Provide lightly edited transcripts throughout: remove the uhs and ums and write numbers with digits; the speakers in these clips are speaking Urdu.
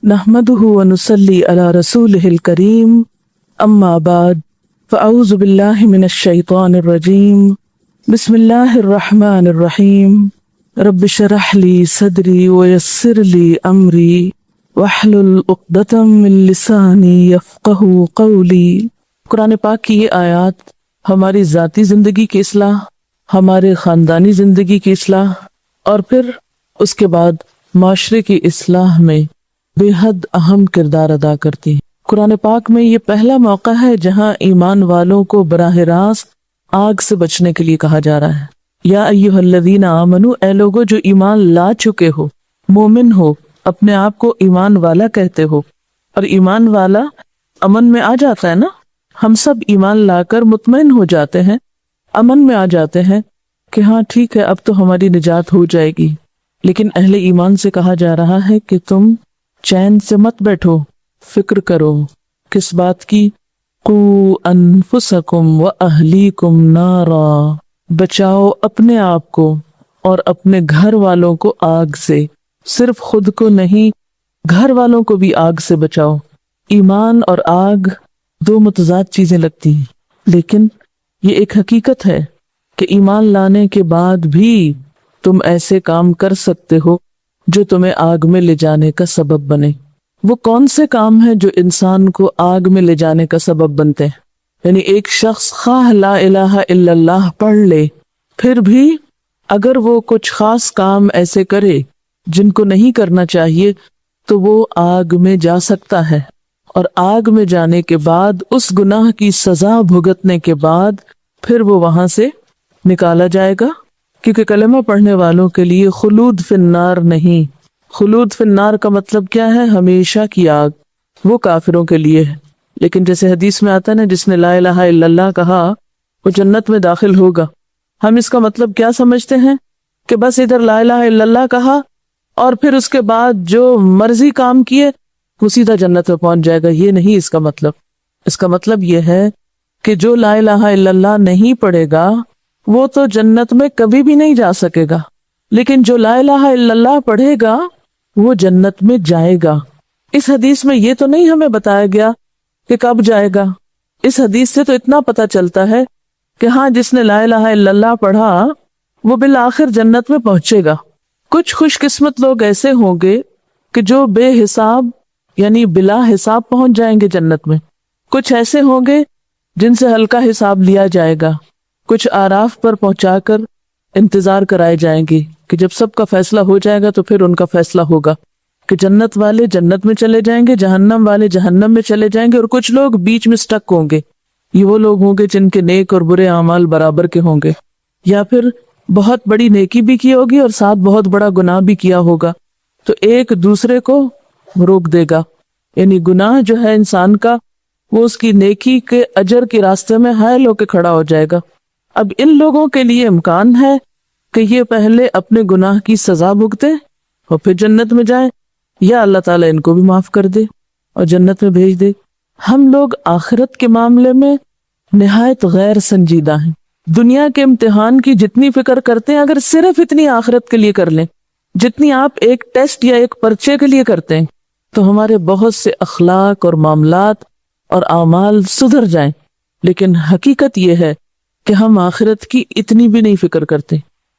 نحمده ونصلي على رسوله الكريم اما بعد فاعوذ بالله من الشيطان الرجيم بسم الله الرحمن الرحيم رب اشرح لي صدري ويسر لي امري واحلل عقدة من لساني يفقهوا قولي۔ قرآن پاک کی یہ آیات ہماری ذاتی زندگی کی اصلاح، ہمارے خاندانی زندگی کی اصلاح اور پھر اس کے بعد معاشرے کی اصلاح میں بے حد اہم کردار ادا کرتی ہیں۔ قرآن پاک میں یہ پہلا موقع ہے جہاں ایمان والوں کو براہ راست آگ سے بچنے کے لیے کہا جا رہا ہے۔ یا ایھا الذین آمنو، اے لوگو جو ایمان لا چکے ہو، مومن ہو، اپنے آپ کو ایمان والا کہتے ہو، اور ایمان والا امن میں آ جاتا ہے نا، ہم سب ایمان لا کر مطمئن ہو جاتے ہیں، امن میں آ جاتے ہیں کہ ہاں ٹھیک ہے اب تو ہماری نجات ہو جائے گی۔ لیکن اہل ایمان سے کہا جا رہا ہے کہ تم چین سے مت بیٹھو، فکر کرو کس بات کی؟ قوا انفسکم واہلیکم نارا، بچاؤ اپنے آپ کو اور اپنے گھر والوں کو آگ سے، صرف خود کو نہیں گھر والوں کو بھی آگ سے بچاؤ۔ ایمان اور آگ دو متضاد چیزیں لگتی ہیں، لیکن یہ ایک حقیقت ہے کہ ایمان لانے کے بعد بھی تم ایسے کام کر سکتے ہو جو تمہیں آگ میں لے جانے کا سبب بنے۔ وہ کون سے کام ہیں جو انسان کو آگ میں لے جانے کا سبب بنتے ہیں؟ یعنی ایک شخص خواہ لا الہ الا اللہ پڑھ لے، پھر بھی اگر وہ کچھ خاص کام ایسے کرے جن کو نہیں کرنا چاہیے تو وہ آگ میں جا سکتا ہے، اور آگ میں جانے کے بعد اس گناہ کی سزا بھگتنے کے بعد پھر وہ وہاں سے نکالا جائے گا، کیونکہ کلمہ پڑھنے والوں کے لیے خلود فی النار نہیں۔ خلود فی النار کا مطلب کیا ہے؟ ہمیشہ کی آگ، وہ کافروں کے لیے ہے۔ لیکن جیسے حدیث میں آتا ہے نا، جس نے لا الہ الا اللہ کہا وہ جنت میں داخل ہوگا۔ ہم اس کا مطلب کیا سمجھتے ہیں کہ بس ادھر لا الہ الا اللہ کہا اور پھر اس کے بعد جو مرضی کام کیے وہ سیدھا جنت میں پہنچ جائے گا؟ یہ نہیں اس کا مطلب۔ اس کا مطلب یہ ہے کہ جو لا الہ الا اللہ نہیں پڑھے گا وہ تو جنت میں کبھی بھی نہیں جا سکے گا، لیکن جو لا الہ الا اللہ پڑھے گا وہ جنت میں جائے گا۔ اس حدیث میں یہ تو نہیں ہمیں بتایا گیا کہ کب جائے گا۔ اس حدیث سے تو اتنا پتہ چلتا ہے کہ ہاں جس نے لا الہ الا اللہ پڑھا وہ بالآخر جنت میں پہنچے گا۔ کچھ خوش قسمت لوگ ایسے ہوں گے کہ جو بے حساب یعنی بلا حساب پہنچ جائیں گے جنت میں، کچھ ایسے ہوں گے جن سے ہلکا حساب لیا جائے گا، کچھ آراف پر پہنچا کر انتظار کرائے جائیں گے کہ جب سب کا فیصلہ ہو جائے گا تو پھر ان کا فیصلہ ہوگا کہ جنت والے جنت میں چلے جائیں گے، جہنم والے جہنم میں چلے جائیں گے، اور کچھ لوگ بیچ میں سٹک ہوں گے۔ یہ وہ لوگ ہوں گے جن کے نیک اور برے اعمال برابر کے ہوں گے، یا پھر بہت بڑی نیکی بھی کی ہوگی اور ساتھ بہت بڑا گناہ بھی کیا ہوگا، تو ایک دوسرے کو روک دے گا۔ یعنی گناہ جو ہے انسان کا وہ اس کی نیکی کے اجر کے راستے میں حائل ہو کے کھڑا ہو جائے گا۔ اب ان لوگوں کے لیے امکان ہے کہ یہ پہلے اپنے گناہ کی سزا بھگتے اور پھر جنت میں جائیں، یا اللہ تعالیٰ ان کو بھی معاف کر دے اور جنت میں بھیج دے۔ ہم لوگ آخرت کے معاملے میں نہایت غیر سنجیدہ ہیں۔ دنیا کے امتحان کی جتنی فکر کرتے ہیں اگر صرف اتنی آخرت کے لیے کر لیں جتنی آپ ایک ٹیسٹ یا ایک پرچے کے لیے کرتے ہیں تو ہمارے بہت سے اخلاق اور معاملات اور اعمال سدھر جائیں۔ لیکن حقیقت یہ ہے کہ ہم آخرت کی اتنی بھی نہیں فکر کرتے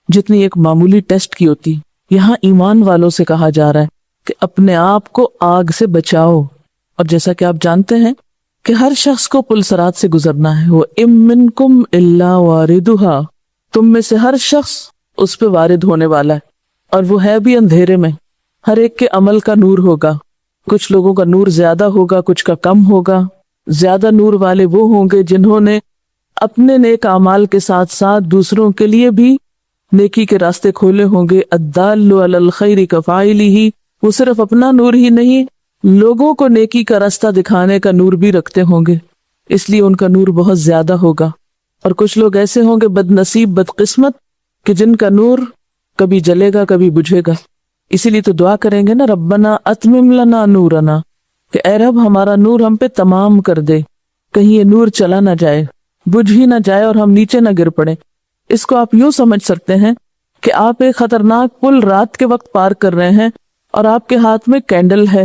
جتنی ایک معمولی ٹیسٹ کی ہوتی۔ یہاں ایمان والوں سے کہا جا رہا ہے کہ اپنے آپ کو آگ سے بچاؤ، اور جیسا کہ آپ جانتے ہیں کہ ہر شخص کو پل صراط سے گزرنا ہے۔ وَإِن مِّنكُمْ إِلَّا وَارِدُهَا، تم میں سے ہر شخص اس پہ وارد ہونے والا ہے، اور وہ ہے بھی اندھیرے میں۔ ہر ایک کے عمل کا نور ہوگا، کچھ لوگوں کا نور زیادہ ہوگا، کچھ کا کم ہوگا۔ زیادہ نور والے وہ ہوں گے جنہوں نے اپنے نیک اعمال کے ساتھ ساتھ دوسروں کے لیے بھی نیکی کے راستے کھولے ہوں گے۔ الدال علی الخیر کفاعلہ، وہ صرف اپنا نور ہی نہیں لوگوں کو نیکی کا راستہ دکھانے کا نور بھی رکھتے ہوں گے، اس لیے ان کا نور بہت زیادہ ہوگا۔ اور کچھ لوگ ایسے ہوں گے بد نصیب بد قسمت کہ جن کا نور کبھی جلے گا کبھی بجھے گا۔ اسی لیے تو دعا کریں گے نا، ربنا اتمم لنا نورنا، کہ اے رب ہمارا نور ہم پہ تمام کر دے، کہیں یہ نور چلا نہ جائے، بجھ ہی نہ جائے اور ہم نیچے نہ گر پڑے۔ اس کو آپ یوں سمجھ سکتے ہیں کہ آپ ایک خطرناک پل رات کے وقت پار کر رہے ہیں اور آپ کے ہاتھ میں کینڈل ہے،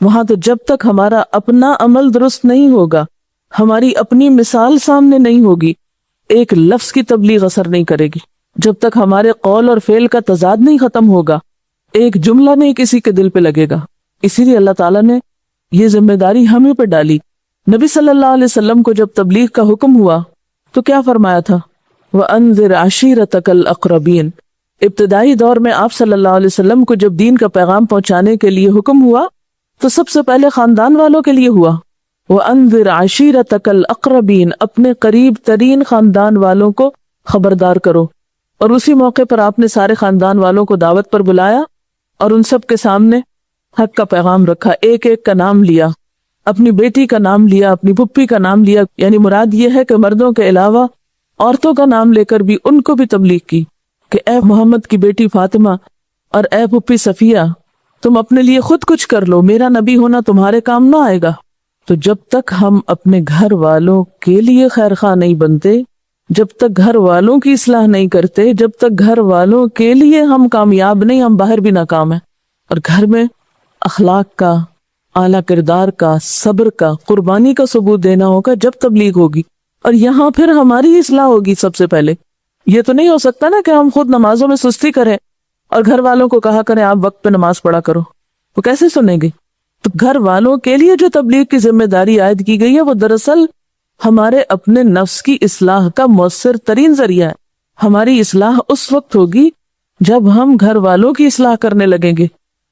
وہاں تو جب تک ہمارا اپنا عمل درست نہیں ہوگا، ہماری اپنی مثال سامنے نہیں ہوگی، ایک لفظ کی تبلیغ اثر نہیں کرے گی۔ جب تک ہمارے قول اور فعل کا تضاد نہیں ختم ہوگا، ایک جملہ نہیں کسی کے دل پہ لگے گا۔ اسی لیے اللہ تعالیٰ نے یہ ذمہ داری ہمیں پہ ڈالی۔ نبی صلی اللہ علیہ وسلم کو جب تبلیغ کا حکم ہوا تو کیا فرمایا تھا؟ وَأَنذِرْ عَشِيرَتَكَ الْأَقْرَبِينَ۔ ابتدائی دور میں آپ صلی اللہ علیہ وسلم کو جب دین کا پیغام پہنچانے کے لیے حکم ہوا تو سب سے پہلے خاندان والوں کے لیے ہوا۔ وَأَنذِرْ عَشِيرَتَكَ الْأَقْرَبِينَ، اپنے قریب ترین خاندان والوں کو خبردار کرو۔ اور اسی موقع پر آپ نے سارے خاندان والوں کو دعوت پر بلایا اور ان سب کے سامنے حق کا پیغام رکھا، ایک ایک کا نام لیا، اپنی بیٹی کا نام لیا، اپنی پھپھی کا نام لیا، یعنی مراد یہ ہے کہ مردوں کے علاوہ عورتوں کا نام لے کر بھی ان کو بھی تبلیغ کی کہ اے محمد کی بیٹی فاطمہ اور اے پھپھی صفیہ، تم اپنے لیے خود کچھ کر لو، میرا نبی ہونا تمہارے کام نہ آئے گا۔ تو جب تک ہم اپنے گھر والوں کے لیے خیر خواہ نہیں بنتے، جب تک گھر والوں کی اصلاح نہیں کرتے، جب تک گھر والوں کے لیے ہم کامیاب نہیں، ہم باہر بھی ناکام ہیں۔ اور گھر میں اخلاق کا، اعلیٰ کردار کا، صبر کا، قربانی کا ثبوت دینا ہوگا جب تبلیغ ہوگی، اور یہاں پھر ہماری اصلاح ہوگی سب سے پہلے۔ یہ تو نہیں ہو سکتا نا کہ ہم خود نمازوں میں سستی کریں اور گھر والوں کو کہا کریں آپ وقت پہ نماز پڑھا کرو، وہ کیسے سنیں گے؟ تو گھر والوں کے لیے جو تبلیغ کی ذمہ داری عائد کی گئی ہے وہ دراصل ہمارے اپنے نفس کی اصلاح کا مؤثر ترین ذریعہ ہے۔ ہماری اصلاح اس وقت ہوگی جب ہم گھر والوں کی اصلاح کرنے لگیں گے،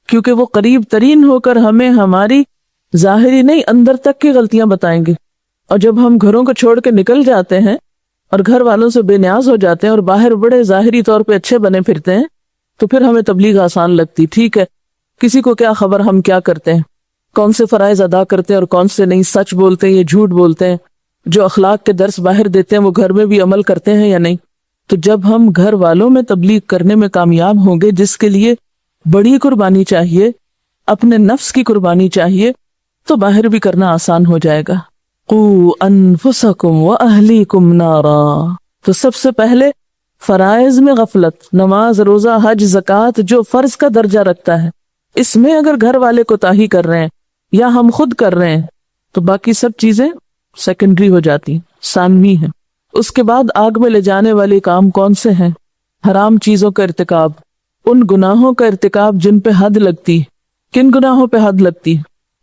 کیونکہ وہ قریب ترین ہو کر ہمیں ہماری ظاہری نہیں اندر تک کی غلطیاں بتائیں گے۔ اور جب ہم گھروں کو چھوڑ کے نکل جاتے ہیں اور گھر والوں سے بے نیاز ہو جاتے ہیں اور باہر بڑے ظاہری طور پہ اچھے بنے پھرتے ہیں تو پھر ہمیں تبلیغ آسان لگتی۔ ٹھیک ہے، کسی کو کیا خبر ہم کیا کرتے ہیں، کون سے فرائض ادا کرتے ہیں اور کون سے نہیں، سچ بولتے ہیں یا جھوٹ بولتے ہیں، جو اخلاق کے درس باہر دیتے ہیں وہ گھر میں بھی عمل کرتے ہیں یا نہیں۔ تو جب ہم گھر والوں میں تبلیغ کرنے میں کامیاب ہوں گے، جس کے لیے بڑی قربانی چاہیے، اپنے نفس کی قربانی چاہیے، تو باہر بھی کرنا آسان ہو جائے گا۔ قُوا أَنفُسَكُمْ وَأَهْلِيكُمْ نَارًا۔ تو سب سے پہلے فرائض میں غفلت، نماز، روزہ، حج، زکوٰۃ جو فرض کا درجہ رکھتا ہے، اس میں اگر گھر والے کوتاہی کر رہے ہیں یا ہم خود کر رہے ہیں تو باقی سب چیزیں سیکنڈری ہو جاتی، ثانوی ہیں۔ اس کے بعد آگ میں لے جانے والے کام کون سے ہیں؟ حرام چیزوں کا ارتکاب، ان گناہوں کا ارتکاب جن پہ حد لگتی۔ کن گناہوں پہ حد لگتی؟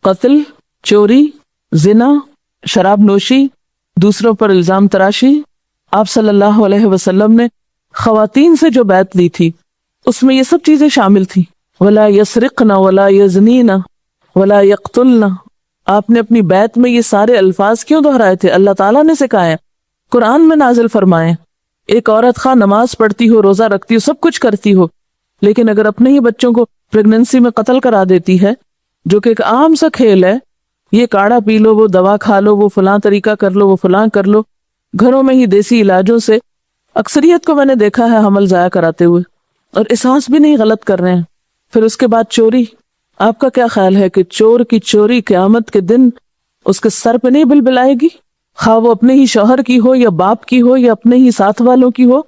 قتل، چوری، زنا، شراب نوشی، دوسروں پر الزام تراشی۔ آپ صلی اللہ علیہ وسلم نے خواتین سے جو بیعت لی تھی اس میں یہ سب چیزیں شامل تھیں۔ وَلَا يَسْرِقْنَ وَلَا يَزْنِينَ وَلَا يَقْتُلْنَ۔ آپ نے اپنی بیعت میں یہ سارے الفاظ کیوں دہرائے تھے؟ اللہ تعالیٰ نے سکھائے، قرآن میں نازل فرمائے۔ ایک عورت خواہ نماز پڑھتی ہو، روزہ رکھتی ہو، سب کچھ کرتی ہو، لیکن اگر اپنے ہی بچوں کو پریگننسی میں قتل کرا دیتی ہے، جو کہ ایک عام سا کھیل ہے، یہ کاڑھا پی لو، وہ دوا کھا لو، وہ فلاں طریقہ کر لو، وہ فلاں کر لو، گھروں میں ہی دیسی علاجوں سے اکثریت کو میں نے دیکھا ہے حمل ضائع کراتے ہوئے، اور احساس بھی نہیں غلط کر رہے ہیں۔ پھر اس کے بعد چوری۔ آپ کا کیا خیال ہے کہ چور کی چوری قیامت کے دن اس کے سر پہ نہیں بلبلائے گی؟ خواہ وہ اپنے ہی شوہر کی ہو یا باپ کی ہو یا اپنے ہی ساتھ والوں کی ہو،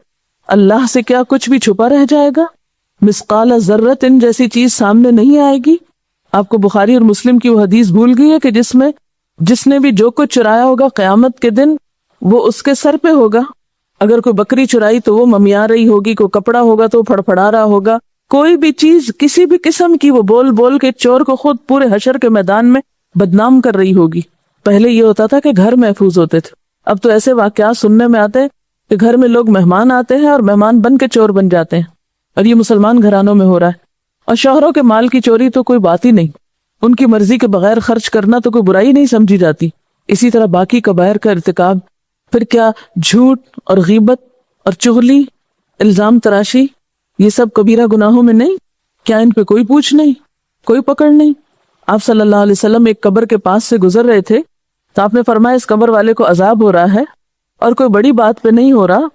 اللہ سے کیا کچھ بھی چھپا رہ جائے گا؟ مثقال ذرۃ جیسی چیز سامنے نہیں آئے گی؟ آپ کو بخاری اور مسلم کی وہ حدیث بھول گئی ہے کہ جس نے بھی جو کچھ چرایا ہوگا قیامت کے دن وہ اس کے سر پہ ہوگا۔ اگر کوئی بکری چرائی تو وہ ممیا رہی ہوگی، کوئی کپڑا ہوگا تو وہ پھڑپھڑا رہا ہوگا، کوئی بھی چیز کسی بھی قسم کی وہ بول بول کے چور کو خود پورے حشر کے میدان میں بدنام کر رہی ہوگی۔ پہلے یہ ہوتا تھا کہ گھر محفوظ ہوتے تھے، اب تو ایسے واقعات سننے میں آتے ہیں کہ گھر میں لوگ مہمان آتے ہیں اور مہمان بن کے چور بن جاتے ہیں، اور یہ مسلمان گھرانوں میں ہو رہا ہے۔ اور شوہروں کے مال کی چوری تو کوئی بات ہی نہیں، ان کی مرضی کے بغیر خرچ کرنا تو کوئی برائی نہیں سمجھی جاتی۔ اسی طرح باقی کبائر کا ارتکاب، پھر کیا جھوٹ اور غیبت اور چغلی، الزام تراشی، یہ سب کبیرہ گناہوں میں نہیں؟ کیا ان پہ کوئی پوچھ نہیں، کوئی پکڑ نہیں؟ آپ صلی اللہ علیہ وسلم ایک قبر کے پاس سے گزر رہے تھے تو آپ نے فرمایا اس قبر والے کو عذاب ہو رہا ہے، اور کوئی بڑی بات پہ نہیں ہو رہا۔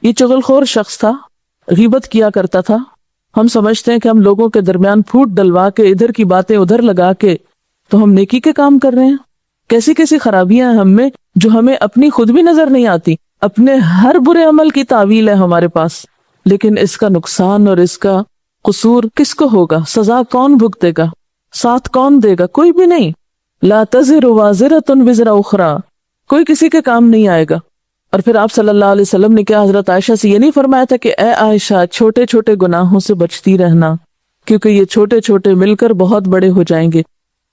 یہ چغل خور شخص تھا، غیبت کیا کرتا تھا۔ ہم سمجھتے ہیں کہ ہم لوگوں کے درمیان پھوٹ ڈلوا کے ادھر کی باتیں ادھر لگا کے تو ہم نیکی کے کام کر رہے ہیں۔ کیسی کیسی خرابیاں ہیں ہم میں جو ہمیں اپنی خود بھی نظر نہیں آتی، اپنے ہر برے عمل کی تعویل ہے ہمارے پاس، لیکن اس کا نقصان اور اس کا قصور کس کو ہوگا؟ سزا کون بھگتے گا؟ ساتھ کون دے گا؟ کوئی بھی نہیں. لا تزر وازرۃ وزر اخری، کوئی کسی کے کام نہیں آئے گا. اور پھر آپ صلی اللہ علیہ وسلم نے کیا حضرت عائشہ سے یہ نہیں فرمایا تھا کہ اے عائشہ چھوٹے چھوٹے گناہوں سے بچتی رہنا، کیونکہ یہ چھوٹے چھوٹے مل کر بہت بڑے ہو جائیں گے.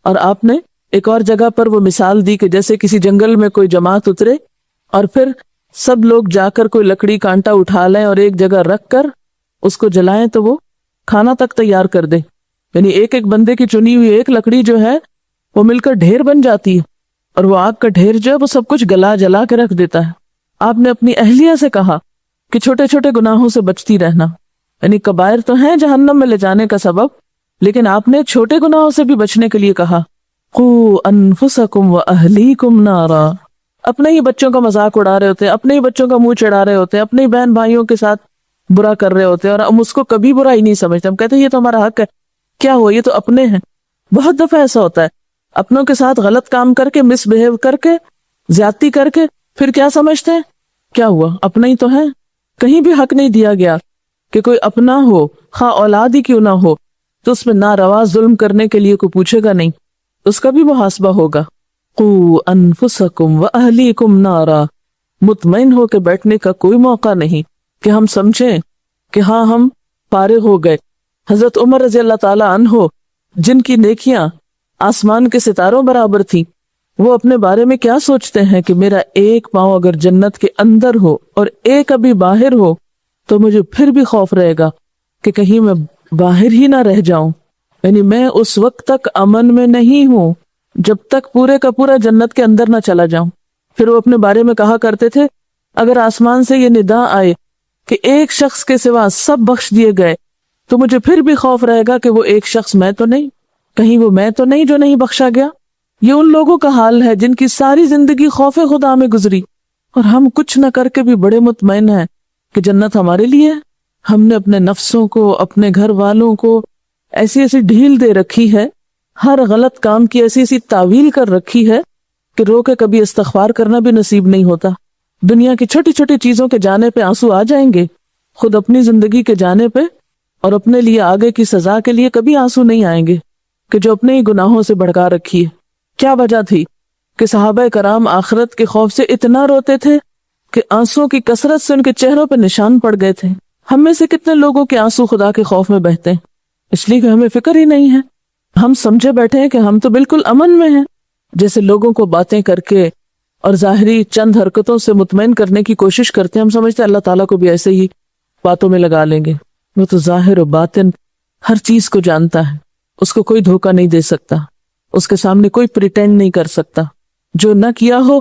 اور آپ نے ایک اور جگہ پر وہ مثال دی کہ جیسے کسی جنگل میں کوئی جماعت اترے اور پھر سب لوگ جا کر کوئی لکڑی کانٹا اٹھا لیں اور ایک جگہ رکھ کر اس کو جلائیں تو وہ کھانا تک تیار کر دے. یعنی ایک ایک بندے کی چنی ہوئی ایک لکڑی جو ہے وہ مل کر ڈھیر بن جاتی ہے، اور وہ آگ کا ڈھیر جو ہے وہ سب کچھ جلا کے رکھ دیتا ہے. آپ نے اپنی اہلیہ سے کہا کہ چھوٹے چھوٹے گناہوں سے بچتی رہنا. یعنی کبائر تو ہیں جہنم میں لے جانے کا سبب، لیکن آپ نے چھوٹے گناہوں سے بھی بچنے کے لیے کہا قوا انفسکم واہلیکم نارا. اپنے ہی بچوں کا مذاق اڑا رہے ہوتے ہیں، اپنے ہی بچوں کا منہ چڑھا رہے ہوتے ہیں، اپنے ہی بہن بھائیوں کے ساتھ برا کر رہے ہوتے ہیں، اور ہم اس کو کبھی برا ہی نہیں سمجھتے. ہم کہتے ہیں یہ تو ہمارا حق ہے، کیا ہوا، یہ تو اپنے ہیں. بہت دفعہ ایسا ہوتا ہے اپنوں کے ساتھ غلط کام کر کے، مس بہیو کر کے، زیادتی کر کے، پھر کیا سمجھتے ہیں کیا ہوا، اپنا ہی تو ہے. کہیں بھی حق نہیں دیا گیا کہ کوئی اپنا ہو، خواہ اولاد ہی کیوں نہ ہو، تو اس میں ناروا ظلم کرنے کے لیے کوئی پوچھے گا نہیں، اس کا بھی محاسبہ ہوگا. قوا انفسکم واہلیکم نارا. مطمئن ہو کے بیٹھنے کا کوئی موقع نہیں کہ ہم سمجھیں کہ ہاں ہم فارغ ہو گئے. حضرت عمر رضی اللہ تعالی عنہ جن کی نیکیاں آسمان کے ستاروں برابر تھی، وہ اپنے بارے میں کیا سوچتے ہیں کہ میرا ایک پاؤں اگر جنت کے اندر ہو اور ایک ابھی باہر ہو تو مجھے پھر بھی خوف رہے گا کہ کہیں میں باہر ہی نہ رہ جاؤں. یعنی میں اس وقت تک امن میں نہیں ہوں جب تک پورے کا پورا جنت کے اندر نہ چلا جاؤں. پھر وہ اپنے بارے میں کہا کرتے تھے اگر آسمان سے یہ ندا آئے کہ ایک شخص کے سوا سب بخش دیے گئے تو مجھے پھر بھی خوف رہے گا کہ وہ ایک شخص میں تو نہیں، کہیں وہ میں تو نہیں جو نہیں بخشا گیا. یہ ان لوگوں کا حال ہے جن کی ساری زندگی خوف خدا میں گزری، اور ہم کچھ نہ کر کے بھی بڑے مطمئن ہیں کہ جنت ہمارے لیے ہے. ہم نے اپنے نفسوں کو، اپنے گھر والوں کو ایسی ایسی ڈھیل دے رکھی ہے، ہر غلط کام کی ایسی ایسی تعویل کر رکھی ہے کہ رو کے کبھی استغفار کرنا بھی نصیب نہیں ہوتا. دنیا کی چھوٹی چھوٹی چیزوں کے جانے پہ آنسو آ جائیں گے، خود اپنی زندگی کے جانے پہ اور اپنے لیے آگے کی سزا کے لیے کبھی آنسو نہیں آئیں گے کہ جو اپنے ہی گناہوں سے بھڑکا رکھی ہے. کیا وجہ تھی کہ صحابہ کرام آخرت کے خوف سے اتنا روتے تھے کہ آنسوں کی کثرت سے ان کے چہروں پہ نشان پڑ گئے تھے. ہم میں سے کتنے لوگوں کے آنسو خدا کے خوف میں بہتے ہیں، اس لیے کہ ہمیں فکر ہی نہیں ہے. ہم سمجھے بیٹھے ہیں کہ ہم تو بالکل امن میں ہیں. جیسے لوگوں کو باتیں کر کے اور ظاہری چند حرکتوں سے مطمئن کرنے کی کوشش کرتے ہیں، ہم سمجھتے ہیں اللہ تعالیٰ کو بھی ایسے ہی باتوں میں لگا لیں گے. وہ تو ظاہر و باطن ہر چیز کو جانتا ہے، اس کو کوئی دھوکہ نہیں دے سکتا، اس کے سامنے کوئی پریٹینڈ نہیں کر سکتا. جو نہ کیا ہو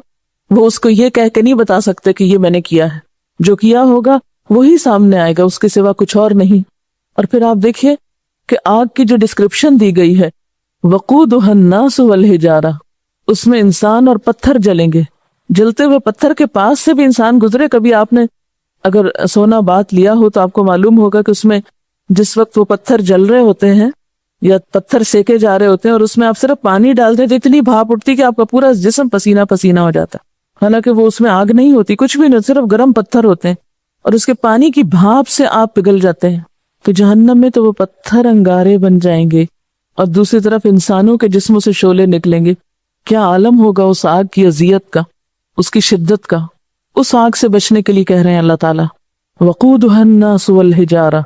وہ اس کو یہ کہہ کے نہیں بتا سکتے کہ یہ میں نے کیا ہے. جو کیا ہوگا وہی سامنے آئے گا، اس کے سوا کچھ اور نہیں. اور پھر آپ دیکھیے کہ آگ کی جو ڈسکرپشن دی گئی ہے وقودها الناس والحجارہ، اس میں انسان اور پتھر جلیں گے. جلتے ہوئے پتھر کے پاس سے بھی انسان گزرے. کبھی آپ نے اگر سونا بات لیا ہو تو آپ کو معلوم ہوگا کہ اس میں جس وقت وہ پتھر جل رہے ہوتے ہیں یا پتھر سیکے جا رہے ہوتے ہیں اور اس میں آپ صرف پانی ڈالتے ہیں تو اتنی بھاپ اٹھتی کہ آپ کا پورا جسم پسینہ پسینہ ہو جاتا ہے. حالانکہ وہ اس میں آگ نہیں ہوتی، کچھ بھی نہیں، صرف گرم پتھر ہوتے ہیں، اور اس کے پانی کی بھاپ سے آپ پگھل جاتے ہیں. تو جہنم میں تو وہ پتھر انگارے بن جائیں گے اور دوسری طرف انسانوں کے جسموں سے شعلے نکلیں گے. کیا عالم ہوگا اس آگ کی اذیت کا، اس کی شدت کا. اس آگ سے بچنے کے لیے کہہ رہے ہیں اللہ تعالیٰ وقودها الناس والحجارہ.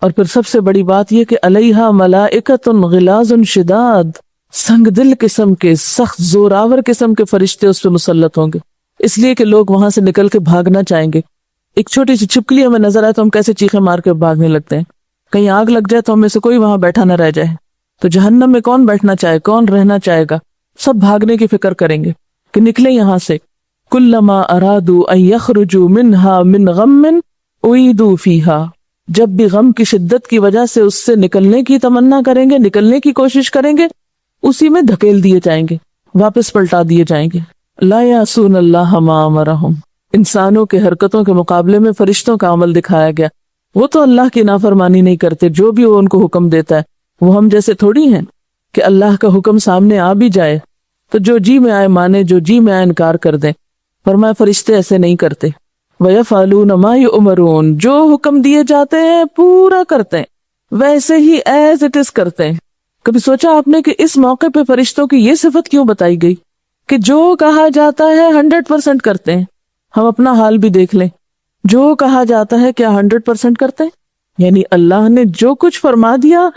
اور پھر سب سے بڑی بات یہ کہ علیہا ملائکۃ غلاظ شداد، سنگ دل قسم کے، سخت زوراور قسم کے فرشتے اس پہ مسلط ہوں گے، اس لیے کہ لوگ وہاں سے نکل کے بھاگنا چاہیں گے. ایک چھوٹی سی چھپکلی ہمیں نظر آئے تو ہم کیسے چیخیں مار کے بھاگنے لگتے ہیں. کہیں آگ لگ جائے تو ہم میں سے کوئی وہاں بیٹھا نہ رہ جائے. تو جہنم میں کون بیٹھنا چاہے، کون رہنا چاہے گا؟ سب بھاگنے کی فکر کریں گے کہ نکلے یہاں سے. کلما ارادوا ان یخرجوا منها من غم اعیدوا فیہا، جب بھی غم کی شدت کی وجہ سے اس سے نکلنے کی تمنا کریں گے، نکلنے کی کوشش کریں گے، اسی میں دھکیل دیے جائیں گے، واپس پلٹا دیے جائیں گے. لا یعصون اللہ ما امرہم. انسانوں کے حرکتوں کے مقابلے میں فرشتوں کا عمل دکھایا گیا. وہ تو اللہ کی نافرمانی نہیں کرتے، جو بھی وہ ان کو حکم دیتا ہے. وہ ہم جیسے تھوڑی ہیں کہ اللہ کا حکم سامنے آ بھی جائے تو جو جی میں آئے مانے، جو جی میں آئے انکار کر دیں. فرمایا فرشتے ایسے نہیں کرتے. وَيَفْعَلُونَ مَا يُؤْمَرُونَ، جو حکم دیے جاتے ہیں پورا کرتے ہیں، ویسے ہی ایز اٹ از کرتے ہیں. کبھی سوچا آپ نے کہ اس موقع پہ فرشتوں کی یہ صفت کیوں بتائی گئی کہ جو کہا جاتا ہے 100% کرتے ہیں؟ ہم اپنا حال بھی دیکھ لیں، جو کہا جاتا ہے کیا 100% کرتے ہیں؟ یعنی اللہ نے جو کچھ فرما دیا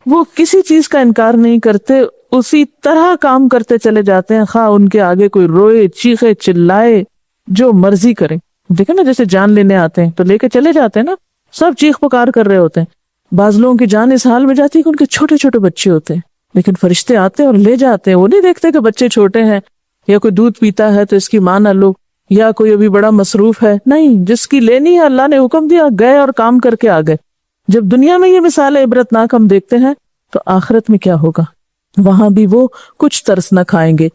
وہ کسی چیز کا انکار نہیں کرتے، اسی طرح کام کرتے چلے جاتے ہیں، خواہ ان کے آگے کوئی روئے، چیخے، چلائے، جو مرضی کریں۔ دیکھیں نا، جیسے جان لینے آتے ہیں تو لے کے چلے جاتے ہیں نا، سب چیخ پکار کر رہے ہوتے ہیں۔ بعض لوگوں کی جان اس حال میں جاتی ہے کہ ان کے چھوٹے چھوٹے بچے ہوتے ہیں، لیکن فرشتے آتے ہیں اور لے جاتے ہیں۔ وہ نہیں دیکھتے کہ بچے چھوٹے ہیں، یا کوئی دودھ پیتا ہے تو اس کی ماں نہ لو، یا کوئی ابھی بڑا مصروف ہے، نہیں، جس کی لینی ہے اللہ نے حکم دیا، گئے اور کام کر کے آ گئے۔ جب دنیا میں یہ مثالیں عبرتناک ہم دیکھتے ہیں تو آخرت میں کیا ہوگا؟ وہاں بھی وہ کچھ ترس نہ کھائیں گے،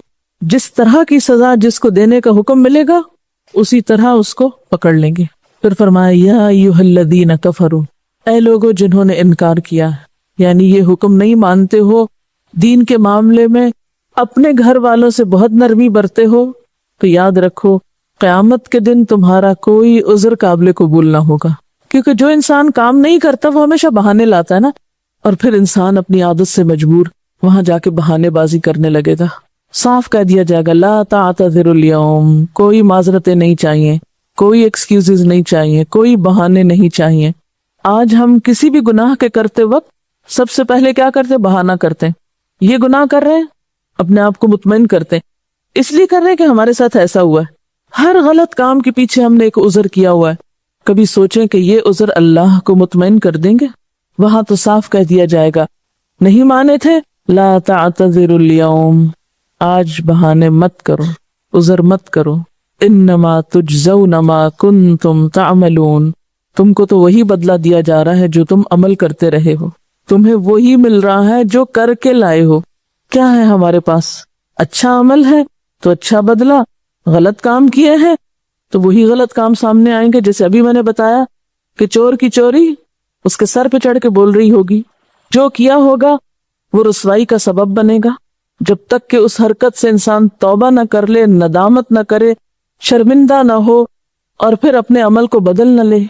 جس طرح کی سزا جس کو دینے کا حکم ملے گا اسی طرح اس کو پکڑ لیں گے۔ پھر فرمایا یا ایھا الذین کفروا، اے لوگوں جنہوں نے انکار کیا، یعنی یہ حکم نہیں مانتے ہو، دین کے معاملے میں اپنے گھر والوں سے بہت نرمی برتے ہو، تو یاد رکھو قیامت کے دن تمہارا کوئی عذر قابل قبول نہ ہوگا، کیونکہ جو انسان کام نہیں کرتا وہ ہمیشہ بہانے لاتا ہے نا، اور پھر انسان اپنی عادت سے مجبور وہاں جا کے بہانے بازی کرنے لگے گا۔ صاف کہہ دیا جائے گا لا تعتذروا اليوم، کوئی معذرتیں نہیں چاہیے، کوئی ایکسکیوزز نہیں چاہیے، کوئی بہانے نہیں چاہیے۔ آج ہم کسی بھی گناہ کے کرتے وقت سب سے پہلے کیا کرتے؟ بہانہ کرتے ہیں۔ یہ گناہ کر رہے ہیں، اپنے آپ کو مطمئن کرتے ہیں، اس لیے کر رہے ہیں کہ ہمارے ساتھ ایسا ہوا ہے۔ ہر غلط کام کے پیچھے ہم نے ایک عذر کیا ہوا ہے۔ کبھی سوچیں کہ یہ عذر اللہ کو مطمئن کر دیں گے؟ وہاں تو صاف کہہ دیا جائے گا نہیں مانے تھے لا تعتذروا اليوم، آج بہانے مت کرو، عذر مت کرو، انما تجزون ما کنتم تعملون، تم کو تو وہی بدلہ دیا جا رہا ہے جو تم عمل کرتے رہے ہو، تمہیں وہی مل رہا ہے جو کر کے لائے ہو۔ کیا ہے ہمارے پاس؟ اچھا عمل ہے تو اچھا بدلہ، غلط کام کیے ہیں تو وہی غلط کام سامنے آئیں گے۔ جیسے ابھی میں نے بتایا کہ چور کی چوری اس کے سر پہ چڑھ کے بول رہی ہوگی، جو کیا ہوگا وہ رسوائی کا سبب بنے گا۔ جب تک کہ اس حرکت سے انسان توبہ نہ کر لے، ندامت نہ کرے، شرمندہ نہ ہو، اور پھر اپنے عمل کو بدل نہ لے،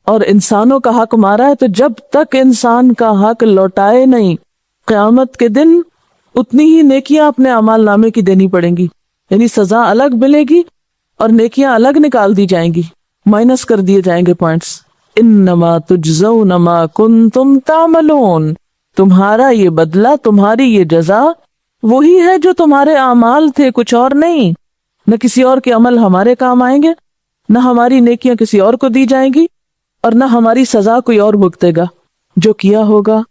اور انسانوں کا حق مارا ہے تو جب تک انسان کا حق لوٹائے نہیں، قیامت کے دن اتنی ہی نیکیاں اپنے اعمال نامے کی دینی پڑیں گی، یعنی سزا الگ ملے گی اور نیکیاں الگ نکال دی جائیں گی، مائنس کر دیے جائیں گے پوائنٹس۔ انما تجزون ما کنتم تعملون، تمہارا یہ بدلہ، تمہاری یہ جزا وہی ہے جو تمہارے اعمال تھے، کچھ اور نہیں۔ نہ کسی اور کے عمل ہمارے کام آئیں گے، نہ ہماری نیکیاں کسی اور کو دی جائیں گی، اور نہ ہماری سزا کوئی اور بھگتے گا۔ جو کیا ہوگا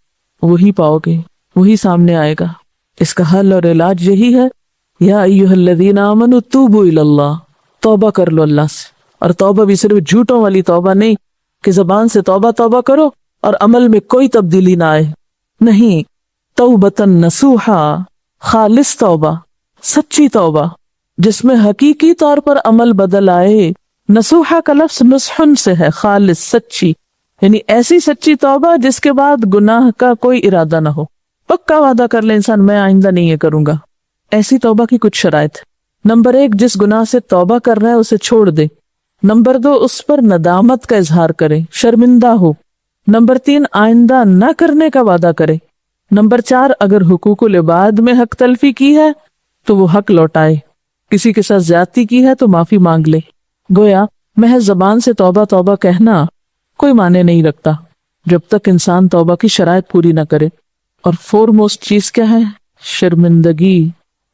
وہی پاؤ گے، وہی سامنے آئے گا۔ اس کا حل اور علاج یہی ہے، یا ایھا الذین آمنوا توبوا الی اللہ، توبہ کر لو اللہ سے۔ اور توبہ بھی صرف جھوٹوں والی توبہ نہیں کہ زبان سے توبہ توبہ کرو اور عمل میں کوئی تبدیلی نہ آئے، نہیں، توبۃ نصوحا، خالص توبہ، سچی توبہ جس میں حقیقی طور پر عمل بدل آئے۔ نصوحا کا لفظ نصحن سے ہے، خالص، سچی، یعنی ایسی سچی توبہ جس کے بعد گناہ کا کوئی ارادہ نہ ہو، پکا وعدہ کر لے انسان میں آئندہ نہیں یہ کروں گا۔ ایسی توبہ کی کچھ شرائط: نمبر 1، جس گناہ سے توبہ کر رہا ہے اسے چھوڑ دے۔ نمبر 2، اس پر ندامت کا اظہار کرے، شرمندہ ہو۔ نمبر 3، آئندہ نہ کرنے کا وعدہ کرے۔ نمبر 4، اگر حقوق العباد میں حق تلفی کی ہے تو وہ حق لوٹائے، کسی کے ساتھ زیادتی کی ہے تو معافی مانگ لے۔ گویا محض زبان سے توبہ توبہ کہنا کوئی معنی نہیں رکھتا جب تک انسان توبہ کی شرائط پوری نہ کرے۔ اور فورموسٹ چیز کیا ہے؟ شرمندگی،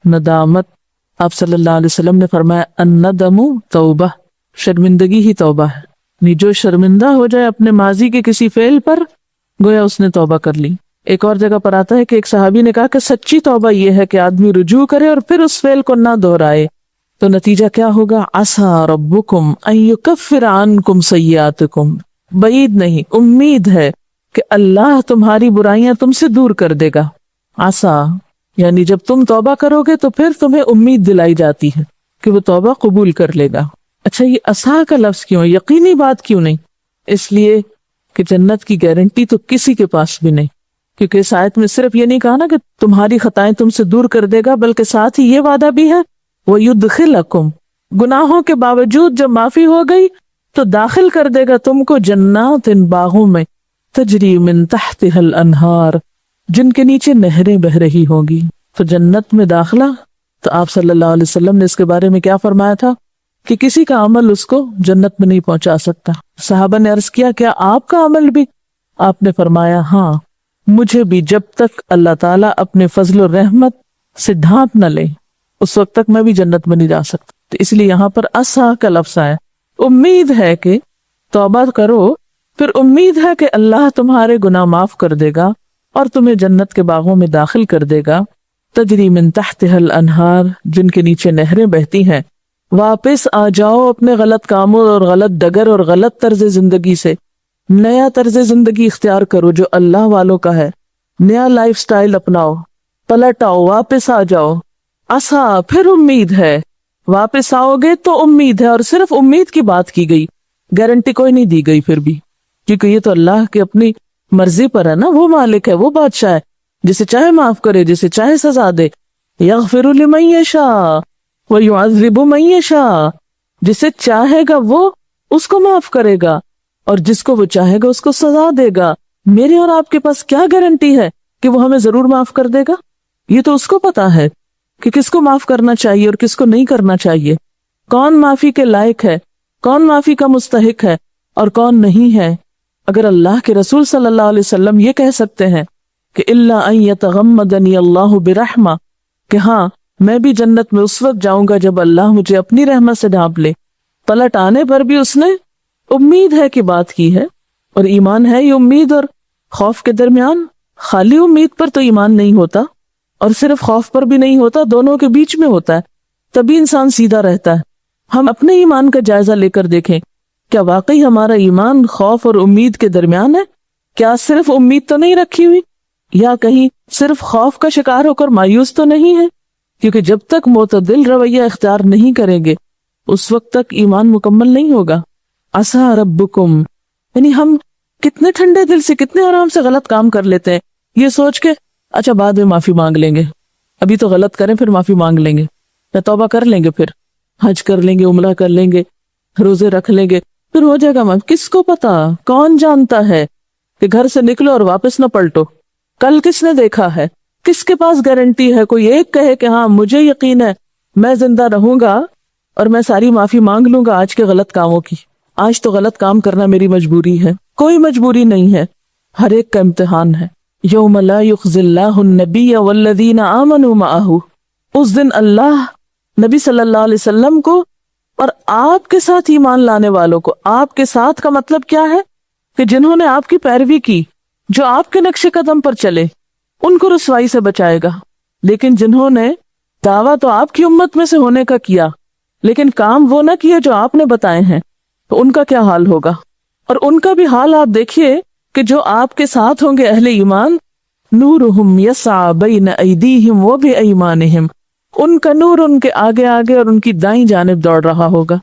ندامت۔ آپ صلی اللہ علیہ وسلم نے فرمایا الندم توبہ، شرمندگی ہی توبہ ہے، یعنی جو شرمندہ ہو جائے اپنے ماضی کے کسی فعل پر، گویا اس نے توبہ کر لی۔ ایک اور جگہ پر آتا ہے کہ ایک صحابی نے کہا کہ سچی توبہ یہ ہے کہ آدمی رجوع کرے اور پھر اس فعل کو نہ دہرائے، تو نتیجہ کیا ہوگا؟ عسیٰ ربکم ان یکفر عنکم سیئاتکم، بعید نہیں، امید ہے کہ اللہ تمہاری برائیاں تم سے دور کر دے گا۔ عسیٰ یعنی جب تم توبہ کرو گے تو پھر تمہیں امید دلائی جاتی ہے کہ وہ توبہ قبول کر لے گا۔ اچھا، یہ عسیٰ کا لفظ کیوں؟ یقینی بات کیوں نہیں؟ اس لیے کہ جنت کی گارنٹی تو کسی کے پاس بھی نہیں، کیونکہ اس آیت میں صرف یہ نہیں کہا نا کہ تمہاری خطائیں تم سے دور کر دے گا، بلکہ ساتھ ہی یہ وعدہ بھی ہے وَيُدْخِلَكُمْ، گناہوں کے باوجود جب معافی ہو گئی تو داخل کر دے گا تم کو جنات، ان باغوں میں، تجری من تحتها الانہار، جن کے نیچے نہریں بہ رہی ہوں گی۔ تو جنت میں داخلہ، تو آپ صلی اللہ علیہ وسلم نے اس کے بارے میں کیا فرمایا تھا کہ کسی کا عمل اس کو جنت میں نہیں پہنچا سکتا۔ صحابہ نے عرض کیا کیا آپ کا عمل بھی؟ آپ نے فرمایا ہاں، مجھے بھی جب تک اللہ تعالیٰ اپنے فضل و رحمت سے ڈھانپ نہ لے اس وقت تک میں بھی جنت میں نہیں جا سکتا۔ تو اس لیے یہاں پر عسیٰ کا لفظ ہے، امید ہے کہ توبہ کرو، پھر امید ہے کہ اللہ تمہارے گناہ معاف کر دے گا اور تمہیں جنت کے باغوں میں داخل کر دے گا، تجری من تحتها الانہار، جن کے نیچے نہریں بہتی ہیں۔ واپس آ جاؤ اپنے غلط کاموں اور غلط ڈگر اور غلط طرز زندگی سے، نیا طرز زندگی اختیار کرو جو اللہ والوں کا ہے، نیا لائف سٹائل اپناؤ، پلٹ آؤ، واپس آ جاؤ۔ عسیٰ، پھر امید ہے، واپس آؤ گے تو امید ہے، اور صرف امید کی بات کی گئی، گارنٹی کوئی نہیں دی گئی پھر بھی، کیونکہ یہ تو اللہ کی اپنی مرضی پر ہے نا، وہ مالک ہے، وہ بادشاہ ہے، جسے چاہے معاف کرے، جسے چاہے سزا دے۔ یغفر لمن یشاء ویعذب من یشاء، جسے چاہے گا وہ اس کو معاف کرے گا اور جس کو وہ چاہے گا اس کو سزا دے گا۔ میرے اور آپ کے پاس کیا گارنٹی ہے کہ وہ ہمیں ضرور معاف کر دے گا؟ یہ تو اس کو پتا ہے کہ کس کو معاف کرنا چاہیے اور کس کو نہیں کرنا چاہیے، کون معافی کے لائق ہے، کون معافی کا مستحق ہے اور کون نہیں ہے۔ اگر اللہ کے رسول صلی اللہ علیہ وسلم یہ کہہ سکتے ہیں کہ الا ان یتغمدنی اللہ برحمہ، کہ ہاں میں بھی جنت میں اس وقت جاؤں گا جب اللہ مجھے اپنی رحمت سے ڈھانپ لے، پلٹ آنے پر بھی اس نے امید ہے کی بات کی ہے۔ اور ایمان ہے یہ امید اور خوف کے درمیان، خالی امید پر تو ایمان نہیں ہوتا اور صرف خوف پر بھی نہیں ہوتا، دونوں کے بیچ میں ہوتا ہے، تبھی انسان سیدھا رہتا ہے۔ ہم اپنے ایمان کا جائزہ لے کر دیکھیں، کیا واقعی ہمارا ایمان خوف اور امید کے درمیان ہے؟ کیا صرف امید تو نہیں رکھی ہوئی، یا کہیں صرف خوف کا شکار ہو کر مایوس تو نہیں ہے؟ کیونکہ جب تک معتدل رویہ اختیار نہیں کریں گے اس وقت تک ایمان مکمل نہیں ہوگا۔ عسیٰ ربکم، یعنی ہم کتنے ٹھنڈے دل سے کتنے آرام سے غلط کام کر لیتے ہیں، یہ سوچ کے اچھا بعد میں معافی مانگ لیں گے، ابھی تو غلط کریں پھر معافی مانگ لیں گے، یا توبہ کر لیں گے، پھر حج کر لیں گے، عمرہ کر لیں گے، روزے رکھ لیں گے، پھر ہو جائے گا معاف۔ کس کو پتا، کون جانتا ہے کہ گھر سے نکلو اور واپس نہ پلٹو، کل کس نے دیکھا ہے، کس کے پاس گارنٹی ہے؟ کوئی ایک کہے کہ ہاں مجھے یقین ہے میں زندہ رہوں گا اور میں ساری معافی مانگ لوں گا آج کے غلط کاموں کی، آج تو غلط کام کرنا میری مجبوری ہے۔ کوئی مجبوری نہیں ہے، ہر ایک کا امتحان ہے۔ یوم لا یخزی اللہ النبی والذین آمنوا معہ، اس دن اللہ نبی صلی اللہ علیہ وسلم کو اور آپ کے ساتھ ایمان لانے والوں کو، آپ کے ساتھ کا مطلب کیا ہے کہ جنہوں نے آپ کی پیروی کی، جو آپ کے نقش قدم پر چلے، ان کو رسوائی سے بچائے گا۔ لیکن جنہوں نے دعویٰ تو آپ کی امت میں سے ہونے کا کیا لیکن کام وہ نہ کیے جو آپ نے بتائے ہیں، تو ان کا کیا حال ہوگا؟ اور ان کا بھی حال آپ دیکھیے کہ جو آپ کے ساتھ ہوں گے اہل ایمان، نورہم یسعی بین ایدیہم و بایمانہم، ان کا نور ان کے آگے آگے اور ان کی دائیں جانب دوڑ رہا ہوگا۔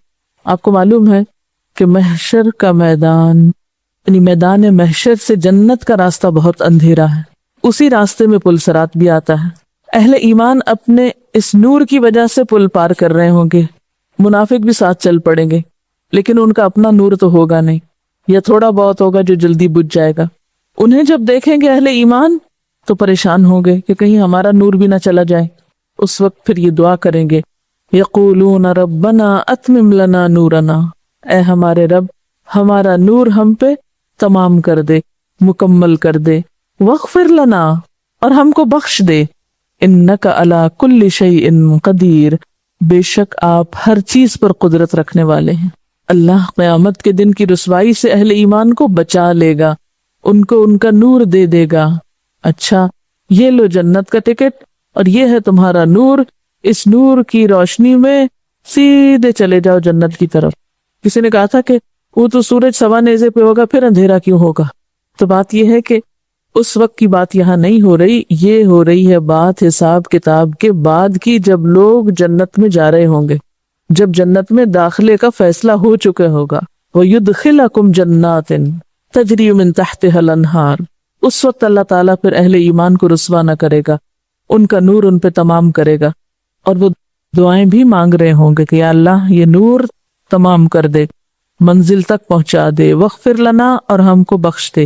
آپ کو معلوم ہے کہ محشر کا میدان، یعنی میدان محشر سے جنت کا راستہ بہت اندھیرا ہے، اسی راستے میں پل صراط بھی آتا ہے۔ اہل ایمان اپنے اس نور کی وجہ سے پل پار کر رہے ہوں گے، منافق بھی ساتھ چل پڑیں گے، لیکن ان کا اپنا نور تو ہوگا نہیں، یا تھوڑا بہت ہوگا جو جلدی بجھ جائے گا۔ انہیں جب دیکھیں گے اہل ایمان تو پریشان ہوں گے کہ کہیں ہمارا نور بھی نہ چلا جائے۔ اس وقت پھر یہ دعا کریں گے، یقولون ربنا اتمم لنا نورنا، اے ہمارے رب ہمارا نور ہم پہ تمام کر دے، مکمل کر دے، واغفر لنا، اور ہم کو بخش دے، انک علی کل شیء قدیر، بے شک آپ ہر چیز پر قدرت رکھنے والے ہیں۔ اللہ قیامت کے دن کی رسوائی سے اہل ایمان کو بچا لے گا، ان کو ان کا نور دے دے گا۔ اچھا یہ لو جنت کا ٹکٹ اور یہ ہے تمہارا نور، اس نور کی روشنی میں سیدھے چلے جاؤ جنت کی طرف۔ کسی نے کہا تھا کہ وہ تو سورج سوا نیزے پہ ہوگا پھر اندھیرا کیوں ہوگا؟ تو بات یہ ہے کہ اس وقت کی بات یہاں نہیں ہو رہی، یہ ہو رہی ہے بات حساب کتاب کے بعد کی، جب لوگ جنت میں جا رہے ہوں گے، جب جنت میں داخلے کا فیصلہ ہو چکا ہوگا۔ وَيُدْخِلَكُمْ جَنَّاتٍ تَجْرِي مِن تَحْتِهَا الْأَنْهَارُ، اس وقت اللہ تعالیٰ پھر اہل ایمان کو رسوا نہ کرے گا، ان کا نور ان پہ تمام کرے گا، اور وہ دعائیں بھی مانگ رہے ہوں گے کہ یا اللہ یہ نور تمام کر دے، منزل تک پہنچا دے، وغفر لنا، اور ہم کو بخش دے،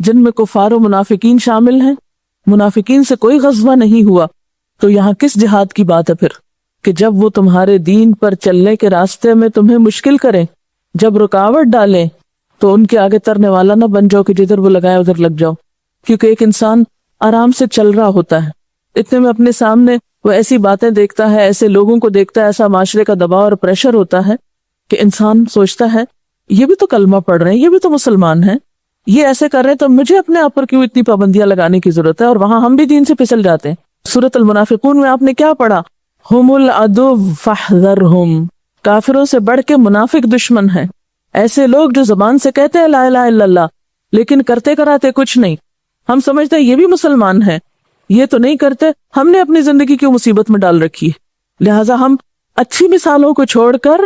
جن میں کفار و منافقین شامل ہیں. منافقین سے کوئی غزوہ نہیں ہوا تو یہاں کس جہاد کی بات ہے پھر؟ کہ جب وہ تمہارے دین پر چلنے کے راستے میں تمہیں مشکل کریں، جب رکاوٹ ڈالیں، تو ان کے آگے ترنے والا نہ بن جاؤ کہ جدھر وہ لگائے ادھر لگ جاؤ. کیونکہ ایک انسان آرام سے چل رہا ہوتا ہے، اتنے میں اپنے سامنے وہ ایسی باتیں دیکھتا ہے، ایسے لوگوں کو دیکھتا ہے، ایسا معاشرے کا دباؤ اور پریشر ہوتا ہے کہ انسان سوچتا ہے یہ بھی تو کلمہ پڑھ رہے ہیں، یہ بھی تو مسلمان ہیں، یہ ایسے کر رہے ہیں، تو مجھے اپنے آپ پر کیوں اتنی پابندیاں لگانے کی ضرورت ہے؟ اور وہاں ہم بھی دین سے پھسل جاتے ہیں. سورۃ المنافقون میں آپ نے کیا پڑھا؟ ہم العدو فاحذرہم، کافروں سے بڑھ کے منافق دشمن ہیں. ایسے لوگ جو زبان سے کہتے ہیں لا الہ الا اللہ لیکن کرتے کراتے کچھ نہیں. ہم سمجھتے ہیں یہ بھی مسلمان ہیں، یہ تو نہیں کرتے، ہم نے اپنی زندگی کیوں مصیبت میں ڈال رکھی ہے؟ لہٰذا ہم اچھی مثالوں کو چھوڑ کر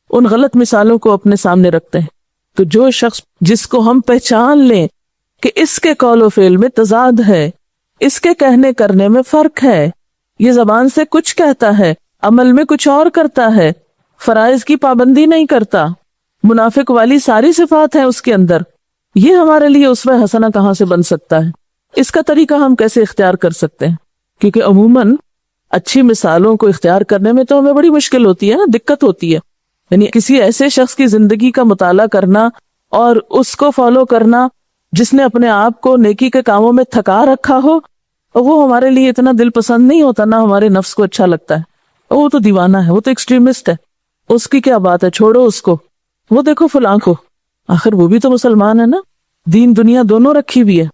ان غلط مثالوں کو اپنے سامنے رکھتے ہیں. تو جو شخص جس کو ہم پہچان لیں کہ اس کے قول و فعل میں تضاد ہے، اس کے کہنے کرنے میں فرق ہے، یہ زبان سے کچھ کہتا ہے، عمل میں کچھ اور کرتا ہے، فرائض کی پابندی نہیں کرتا، منافق والی ساری صفات ہیں اس کے اندر، یہ ہمارے لیے اسوہ حسنہ کہاں سے بن سکتا ہے؟ اس کا طریقہ ہم کیسے اختیار کر سکتے ہیں؟ کیونکہ عموماً اچھی مثالوں کو اختیار کرنے میں تو ہمیں بڑی مشکل ہوتی ہے نا، دقت ہوتی ہے. یعنی کسی ایسے شخص کی زندگی کا مطالعہ کرنا اور اس کو فالو کرنا جس نے اپنے آپ کو نیکی کے کاموں میں تھکا رکھا ہو، وہ ہمارے لیے اتنا دل پسند نہیں ہوتا، نہ ہمارے نفس کو اچھا لگتا ہے. وہ تو دیوانہ ہے، وہ تو ایکسٹریمسٹ ہے، اس کی کیا بات ہے، چھوڑو اس کو. وہ دیکھو فلاں کو، آخر وہ بھی تو مسلمان ہے نا، دین دنیا دونوں رکھی ہوئی ہے،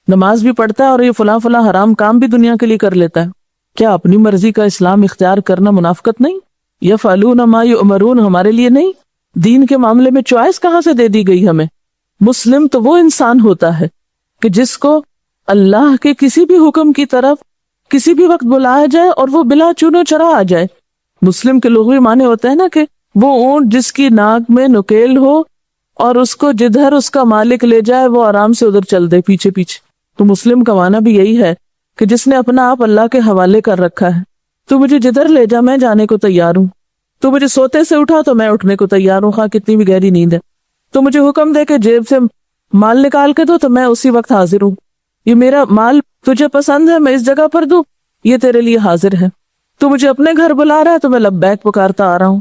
نماز بھی پڑھتا ہے اور یہ فلاں فلاں حرام کام بھی دنیا کے لیے کر لیتا ہے. کیا اپنی مرضی کا اسلام اختیار کرنا منافقت نہیں؟ یفعلون ما یؤمرون ہمارے لیے نہیں؟ دین کے معاملے میں چوائس کہاں سے دے دی گئی ہمیں؟ مسلم تو وہ انسان ہوتا ہے کہ جس کو اللہ کے کسی بھی حکم کی طرف کسی بھی وقت بلایا جائے اور وہ بلا چونو چرا آ جائے. مسلم کے لغوی معنی ہوتا ہے نا کہ وہ اونٹ جس کی ناک میں نکیل ہو اور اس کو جدھر اس کا مالک لے جائے وہ آرام سے ادھر چل دے پیچھے پیچھے. تو مسلم کا معنی بھی یہی ہے کہ جس نے اپنا آپ اللہ کے حوالے کر رکھا ہے. تو مجھے جدھر لے جا میں جانے کو تیار ہوں، تو مجھے سوتے سے اٹھا تو میں اٹھنے کو تیار ہوں، خواہ کتنی بھی گہری نیند ہے. تو مجھے حکم دے کہ جیب سے مال نکال کے دو تو میں اسی وقت حاضر ہوں. یہ میرا مال تجھے پسند ہے، میں اس جگہ پر دوں، یہ تیرے لیے حاضر ہے. تو مجھے اپنے گھر بلا رہا ہے تو میں لبیک پکارتا آ رہا ہوں.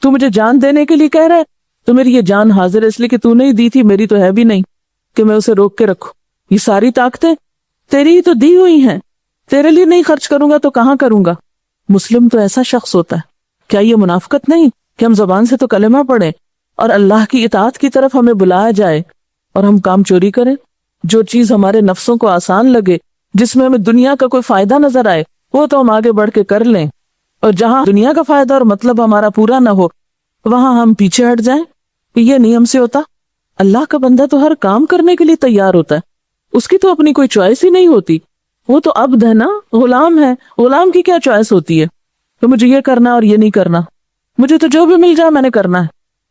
تو مجھے جان دینے کے لیے کہہ رہا ہے تو میری یہ جان حاضر ہے، اس لیے کہ تو نہیں دی تھی، میری تو ہے بھی نہیں کہ میں اسے روک کے رکھوں. یہ ساری طاقتیں تیری ہی تو دی ہوئی ہیں، تیرے لیے نہیں خرچ کروں گا تو کہاں کروں گا؟ مسلم تو ایسا شخص ہوتا ہے. کیا یہ منافقت نہیں کہ ہم زبان سے تو کلمہ پڑھیں اور اللہ کی اطاعت کی طرف ہمیں بلایا جائے اور ہم کام چوری کریں؟ جو چیز ہمارے نفسوں کو آسان لگے، جس میں ہمیں دنیا کا کوئی فائدہ نظر آئے، وہ تو ہم آگے بڑھ کے کر لیں، اور جہاں دنیا کا فائدہ اور مطلب ہمارا پورا نہ ہو وہاں ہم پیچھے ہٹ جائیں. یہ نہیں ہم سے ہوتا. اللہ کا بندہ تو ہر کام کرنے کے لیے تیار ہوتا ہے، اس کی تو اپنی کوئی چوائس ہی نہیں ہوتی. وہ تو عبد ہے نا، غلام ہے. غلام کی کیا چوائس ہوتی ہے کہ مجھے یہ کرنا اور یہ نہیں کرنا؟ مجھے تو جو بھی مل جائے میں نے کرنا ہے.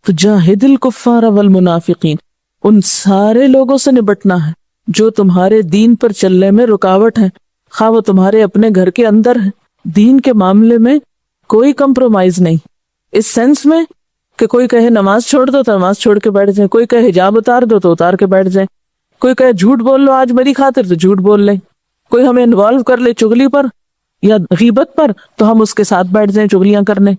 تو جاہد الکفار والمنافقین، ان سارے لوگوں سے نبٹنا ہے جو تمہارے دین پر چلنے میں رکاوٹ ہے، خواہ وہ تمہارے اپنے گھر کے اندر ہے. دین کے معاملے میں کوئی کمپرومائز نہیں، اس سینس میں کہ کوئی کہے نماز چھوڑ دو تو نماز چھوڑ کے بیٹھ جائیں، کوئی کہے حجاب اتار دو تو اتار کے بیٹھ جائیں، کوئی کہے جھوٹ بول لو آج میری خاطر تو جھوٹ بول لیں، کوئی ہمیں انوالو کر لے چغلی پر یا غیبت پر تو ہم اس کے ساتھ بیٹھ جائیں چغلیاں کرنے.